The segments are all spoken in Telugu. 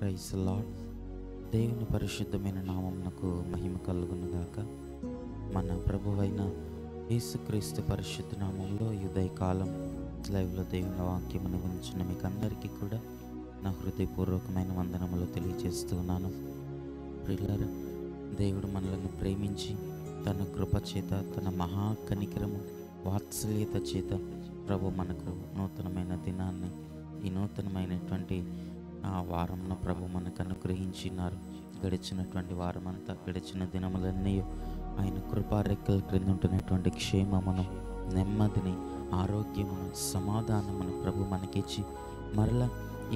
Praise lord. దేవుని పరిశుద్ధమైన నామమునకు మహిమ కలుగును గాక. మన ప్రభువైన యేసుక్రీస్తు పరిశుద్ధ నామంలో ఈ ఉదయకాలం లైవ్లో దేవుని వాక్యమును వినిచిన మీకు అందరికీ కూడా నా హృదయపూర్వకమైన వందనములు తెలియజేస్తున్నాను. ప్రియులారా, దేవుడు మనలను ప్రేమించి తన కృప చేత, తన మహా కనికరము వాత్సల్యత చేత ప్రభు మనకు నూతనమైన దినాన్ని, ఈ నూతనమైనటువంటి వారంలో ప్రభు మనకు అనుగ్రహించినారు. గడిచినటువంటి వారమంతా, గడిచిన దినములన్నీ ఆయన కృపారెక్కల క్రింద ఉంటున్నటువంటి క్షేమమును, నెమ్మదిని, ఆరోగ్యమును, సమాధానమును ప్రభు మనకిచ్చి మరలా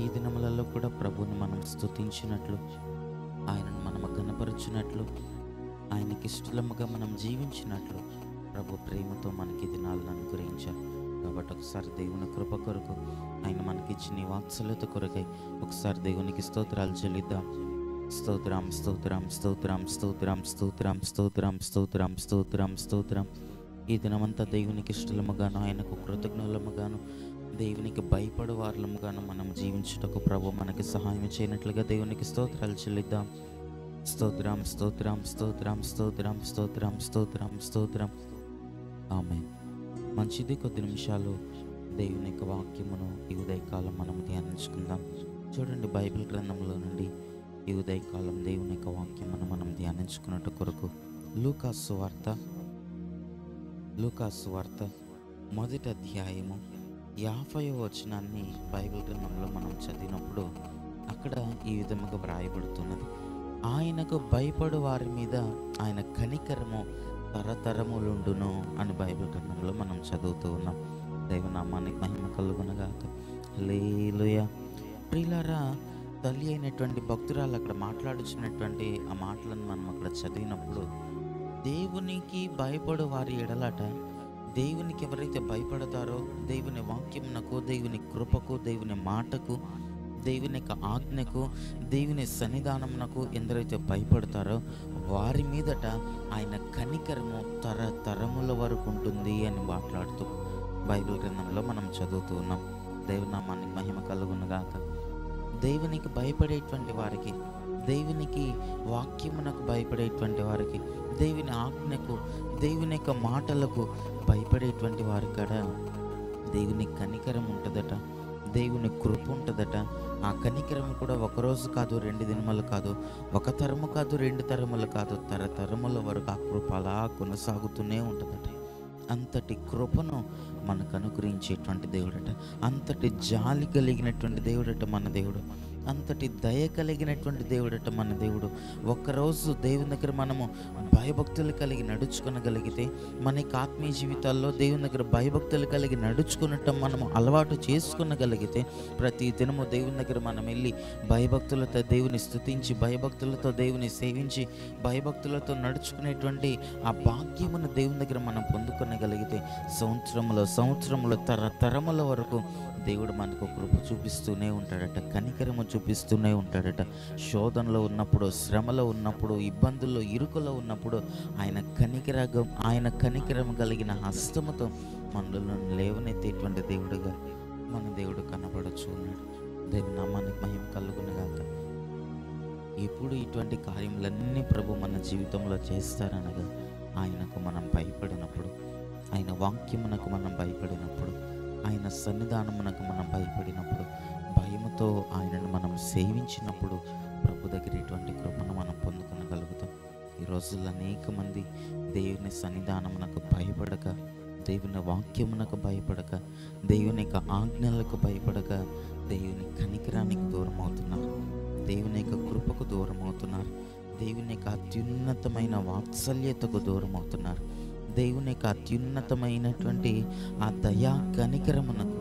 ఈ దినములలో కూడా ప్రభుని మనం స్తుతించినట్లు, ఆయనను మనము గణపరచినట్లు, ఆయనకి ఇష్టముగా మనం జీవించినట్లు ప్రభు ప్రేమతో మనకి దినాలను అనుగ్రహించారు. కాబట్టి ఒకసారి దేవుని కృప కొరకు, ఆయన మనకిచ్చిన వాత్సల్యత కొరకై ఒకసారి దేవునికి స్తోత్రాలు చెల్లిద్దాం. స్తోత్రం, స్తోత్రం, స్తోత్రం, స్తోత్రం, స్తోత్రం, స్తోత్రం, స్తోత్రం, స్తోత్రం, స్తోత్రం. ఈ దినమంతా దేవునికి ఇష్టలముగాను, ఆయనకు కృతజ్ఞులముగాను, దేవునికి భయపడు వారులముగాను మనం జీవించుటకు ప్రభు మనకి సహాయం చేయనట్లుగా దేవునికి స్తోత్రాలు చెల్లిద్దాం. స్తోత్రం, స్తోత్రం, స్తోత్రం, స్తోత్రం, స్తోత్రం, స్తోత్రం, స్తోత్రం. ఆమేన్. మంచిది. కొద్ది నిమిషాలు దేవుని యొక్క వాక్యమును ఈ ఉదయకాలం మనం ధ్యానించుకుందాం. చూడండి, బైబిల్ గ్రంథంలో నుండి ఈ ఉదయకాలం దేవుని యొక్క వాక్యమును మనం ధ్యానించుకున్నట్టు కొరకు లూకాసు వార్త మొదటి అధ్యాయము 50వ వచనాన్ని బైబిల్ గ్రంథంలో మనం చదివినప్పుడు అక్కడ ఈ విధముగా వ్రాయబడుతున్నది: ఆయనకు భయపడు వారి మీద ఆయన కనికరము తరతరములుండును అని బైబిల్ గ్రంథంలో మనం చదువుతూ ఉన్నాం. దైవనామానికి మహిమ కలుగునగాక. హల్లెలూయా. ప్రియులారా, తల్లి అయినటువంటి భక్తురాలు అక్కడ మాట్లాడుచున్నటువంటి ఆ మాటలను మనం అక్కడ చదివినప్పుడు, దేవునికి భయపడు వారి ఎడలట, దేవునికి ఎవరైతే భయపడతారో, దేవుని వాక్యమునకు, దేవుని కృపకు, దేవుని మాటకు, దేవుని యొక్క ఆజ్ఞకు, దేవుని సన్నిధానమునకు ఎందరైతే భయపడతారో వారి మీదట ఆయన కనికరము తరతరముల వరకు ఉంటుంది అని మాట్లాడుతూ బైబిల్ గ్రంథంలో మనం చదువుతూ ఉన్నాం. దేవునామానికి మహిమ కలుగునుగాక. దేవునికి భయపడేటువంటి వారికి, దేవునికి వాక్యమునకు భయపడేటువంటి వారికి, దేవుని ఆజ్ఞకు, దేవుని యొక్క మాటలకు భయపడేటువంటి వారి కాడ దేవుని కనికరం ఉంటుందట, దేవుని కృప ఉంటుందట. ఆ కనికరం కూడా ఒకరోజు కాదు, 2 దినములు కాదు, ఒక తరము కాదు, 2 తరములు కాదు, తరతరముల వరకు ఆ కృప అలా కొనసాగుతూనే ఉంటుందట. అంతటి కృపను మనకు అనుగ్రహించేటువంటి దేవుడట, అంతటి జాలి కలిగినటువంటి దేవుడట మన దేవుడు, అంతటి దయ కలిగినటువంటి దేవుడట మన దేవుడు. ఒక్కరోజు దేవుని దగ్గర మనము భయభక్తులు కలిగి నడుచుకొనగలిగితే, మనకి ఆత్మీయ జీవితాల్లో దేవుని దగ్గర భయభక్తులు కలిగి నడుచుకునటం మనము అలవాటు చేసుకునగలిగితే, ప్రతి దినము దేవుని దగ్గర మనం వెళ్ళి భయభక్తులతో దేవుని స్తుతించి, భయభక్తులతో దేవుని సేవించి, భయభక్తులతో నడుచుకునేటువంటి ఆ భాగ్యమును దేవుని దగ్గర మనం పొందుకొనగలిగితే, సంవత్సరముల తరతరముల వరకు దేవుడు మనకు కృప చూపిస్తూనే ఉంటాడట, కనికరము చూపిస్తూనే ఉంటాడట. శోధనలో ఉన్నప్పుడు, శ్రమలో ఉన్నప్పుడు, ఇబ్బందుల్లో, ఇరుకులో ఉన్నప్పుడు ఆయన కనికరం కలిగిన హస్తముతో మనలను లేవనెత్తేటువంటి దేవుడుగా మన దేవుడు కనబడుచు ఉన్నాడు. దేవుని నామానికి మహిమ కలుగునుగాక. ఎప్పుడు ఇటువంటి కార్యములన్నీ ప్రభు మన జీవితంలో చేస్తారనగా, ఆయనకు మనం భయపడినప్పుడు, ఆయన వాక్యమునకు మనం భయపడినప్పుడు, ఆయన సన్నిధానమునకు మనం భయపడినప్పుడు, భయముతో ఆయనను మనం సేవించినప్పుడు ప్రభు దగ్గర ఇటువంటి కృపను మనం పొందుకొనగలుగుతాం. ఈ రోజుల్లో అనేక మంది దేవుని సన్నిధానమునకు భయపడక, దేవుని వాక్యమునకు భయపడక, దేవుని యొక్క ఆజ్ఞలకు భయపడక, దేవుని కనికరానికి దూరం అవుతున్నారు, దేవుని యొక్క కృపకు దూరం అవుతున్నారు, దేవుని యొక్క అత్యున్నతమైన వాత్సల్యతకు దూరం అవుతున్నారు, దేవుని యొక్క అత్యున్నతమైనటువంటి ఆ దయా కనికరమునకు,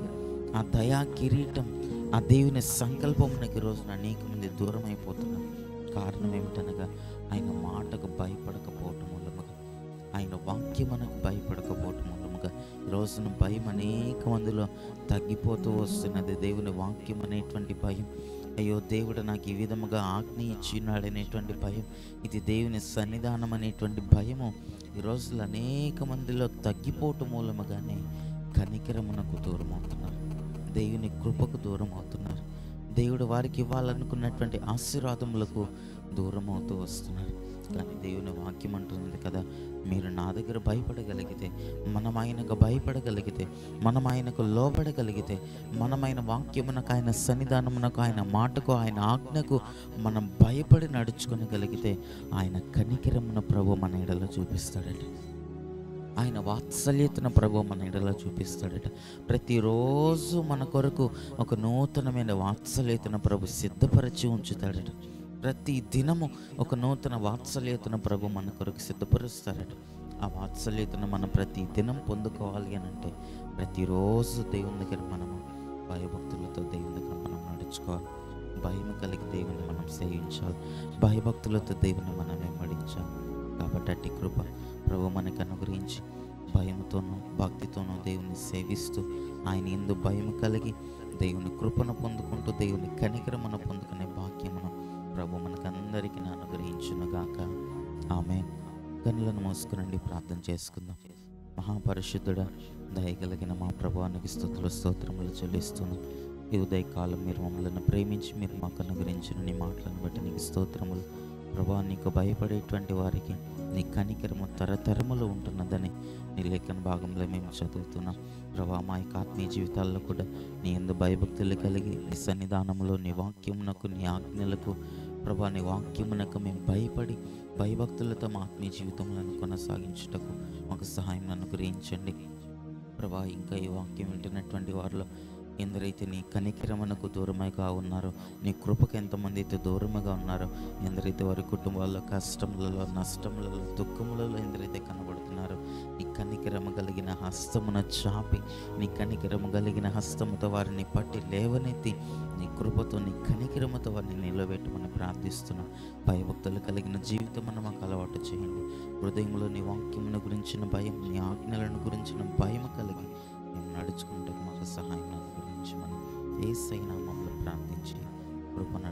ఆ దయా కిరీటం, ఆ దేవుని సంకల్పమునకు రోజున అనేక మంది దూరం అయిపోతున్నారు. కారణం ఏమిటనగా, ఆయన మాటకు భయపడకపోవటం మూలముగా, ఆయన వాక్యమునకు భయపడకపోవటం మూలముగా రోజున భయం అనేక మందిలో తగ్గిపోతూ వస్తున్నది. దేవుని వాక్యం అనేటువంటి భయం, అయ్యో దేవుడు నాకు ఈ విధముగా ఆజ్ఞ ఇచ్చినాడు అనేటువంటి భయం, ఇది దేవుని సన్నిధానం అనేటువంటి భయము ఈ రోజుల్లో అనేక మందిలో తగ్గిపోవటం మూలముగానే కనికరమునకు దూరం అవుతున్నారు, దేవుని కృపకు దూరం అవుతున్నారు, దేవుడు వారికి ఇవ్వాలనుకున్నటువంటి ఆశీర్వాదములకు దూరం అవుతూ వస్తున్నారు. కానీ దేవుని వాక్యం అంటుంది కదా, మీరు నా దగ్గర భయపడగలిగితే, మనం ఆయనకు భయపడగలిగితే, మనం ఆయనకు లోబడగలిగితే, మనం ఆయన వాక్యమునకు, ఆయన సన్నిధానమునకు, ఆయన మాటకు, ఆయన ఆజ్ఞకు మనం భయపడి నడుచుకొనగలిగితే ఆయన కనికరమున ప్రభు మన ఎడలో చూపిస్తాడట. ఆయన వాత్సల్యతను ప్రభు మన ఎడలో చూపిస్తాడట. ప్రతిరోజు మన కొరకు ఒక నూతనమైన వాత్సల్యతను ప్రభు సిద్ధపరిచి ఉంచుతాడట. ప్రతి దినము ఒక నూతన వాత్సల్యతను ప్రభు మన కొరకు సిద్ధపరుస్తాడట. ఆ వాత్సల్యతను మనం ప్రతి దినం పొందుకోవాలి అని అంటే ప్రతిరోజు దేవుని దగ్గర మనము భయభక్తులతో దేవుని దగ్గర మనం నడుచుకోవాలి. భయం కలిగి దేవుని మనం సేవించాలి. భయభక్తులతో దేవుని మనం వెంబడించాలి. కాబట్టి అట్టి కృప ప్రభు మనకు అనుగ్రహించి భయముతోనూ భక్తితోనూ దేవుని సేవిస్తూ ఆయన యందు భయం కలిగి దేవుని కృపను పొందుకుంటూ దేవుని కనికరమును పొందుకునే భాగ్యమును ప్రభు మనకందరికీ అనుగ్రహించునుగాక. ఆమేన్. కన్నులను మూసుకునండి, ప్రార్థన చేసుకుందాం. మహాపరిశుద్ధుడా, దయగలిగిన మా ప్రభువానికి స్తుతులు స్తోత్రములు చెల్లిస్తున్నాం. ఈ ఉదయకాలం మీరు మమ్మల్ని ప్రేమించి మీరు మాకు అనుగ్రహించిన నీ మాటలను బట్టి నీకు స్తోత్రములు. ప్రభా, నీకు భయపడేటువంటి వారికి నీ కనికరము తరతరములు ఉంటున్నదని నీ లేఖన భాగంలో మేము చదువుతున్నాం. ప్రభా, మా యొక్క ఆత్మీయ జీవితాల్లో కూడా నీ యందు భయభక్తులు కలిగి నీ సన్నిధానంలో నీ వాక్యమునకు, నీ ఆజ్ఞలకు ప్రభా, నీ వాక్యమునకు మేము భయపడి భయభక్తులతో మా ఆత్మీయ జీవితములను కొనసాగించుటకు మాకు సహాయం అనుగ్రహించండి. ప్రభా, ఇంకా ఈ వాక్యం వింటున్నటువంటి వారిలో ఎందరైతే నీ కనికరమునకు దూరముగా ఉన్నారో, నీ కృపకు ఎంతమంది అయితే దూరముగా ఉన్నారో, ఎందరైతే వారి కుటుంబాల్లో కష్టములలో, నష్టములలో, దుఃఖములలో ఎందరైతే కనబడుతున్నారో, నీ కనికరము కలిగిన హస్తమున చాపి, నీ కనికరము కలిగిన హస్తముతో వారిని పట్టి లేవనెత్తి, నీ కృపతో నీ కనికరముతో వారిని నిలబెట్టమని ప్రార్థిస్తున్నాం. భయభక్తులు కలిగిన జీవితమును మాకు అలవాటు చేయండి. హృదయంలో నీ వాక్యమును గురించిన భయం, నీ ఆజ్ఞలను గురించిన భయం కలిగి మేము నడుచుకుంటే మాకు సహాయం అనుగ్రహించమని యేసయ్య నామములో ప్రార్థించి కృపను